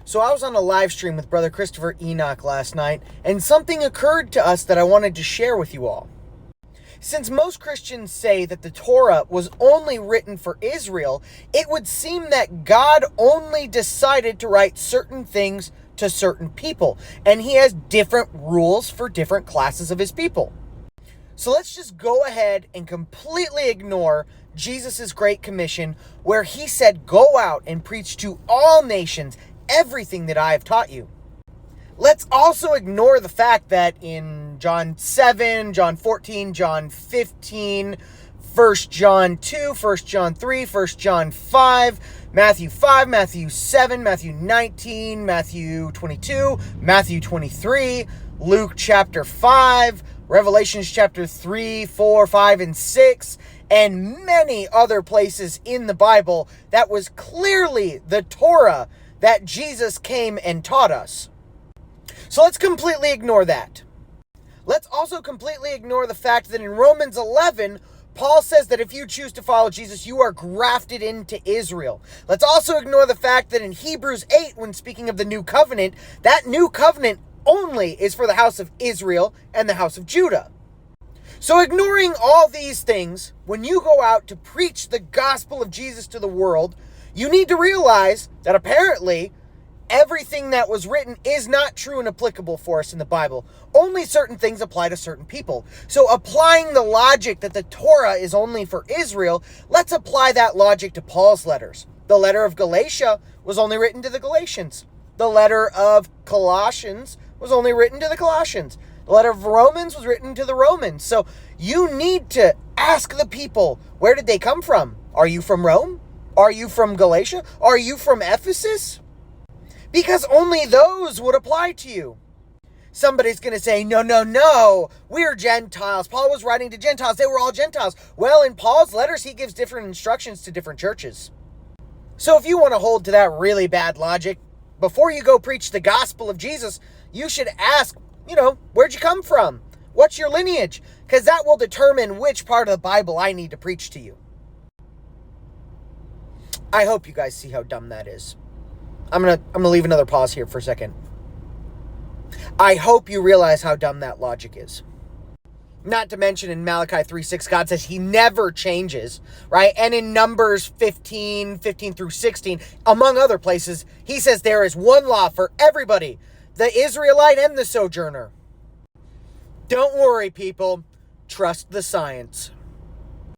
So I was on a live stream with Brother Christopher Enoch last night, and something occurred to us that I wanted to share with you all. Since most Christians say that the Torah was only written for Israel, it would seem that God only decided to write certain things to certain people, and he has different rules for different classes of his people. So let's just go ahead and completely ignore Jesus' Great Commission, where he said, go out and preach to all nations everything that I have taught you. Let's also ignore the fact that in John 7, John 14, John 15, 1 John 2, 1 John 3, 1 John 5, Matthew 5, Matthew 7, Matthew 19, Matthew 22, Matthew 23, Luke chapter 5, Revelations chapter 3, 4, 5, and 6, and many other places in the Bible that was clearly the Torah that Jesus came and taught us. So let's completely ignore that. Let's also completely ignore the fact that in Romans 11, Paul says that if you choose to follow Jesus, you are grafted into Israel. Let's also ignore the fact that in Hebrews 8, when speaking of the new covenant, that new covenant only is for the house of Israel and the house of Judah. So ignoring all these things, when you go out to preach the gospel of Jesus to the world, you need to realize that apparently everything that was written is not true and applicable for us in the Bible. Only certain things apply to certain people. So applying the logic that the Torah is only for Israel, let's apply that logic to Paul's letters. The letter of Galatia was only written to the Galatians. The letter of Colossians was only written to the Colossians. The letter of Romans was written to the Romans. So you need to ask the people, where did they come from? Are you from Rome? Are you from Galatia? Are you from Ephesus? Because only those would apply to you. Somebody's going to say, no, we're Gentiles. Paul was writing to Gentiles. They were all Gentiles. Well, in Paul's letters, he gives different instructions to different churches. So if you want to hold to that really bad logic, before you go preach the gospel of Jesus, you should ask, where'd you come from? What's your lineage? Because that will determine which part of the Bible I need to preach to you. I hope you guys see how dumb that is. I'm gonna leave another pause here for a second. I hope you realize how dumb that logic is. Not to mention in Malachi 3:6, God says he never changes, right? And in Numbers 15 through 16, among other places, he says there is one law for everybody, the Israelite and the sojourner. Don't worry, people. Trust the science.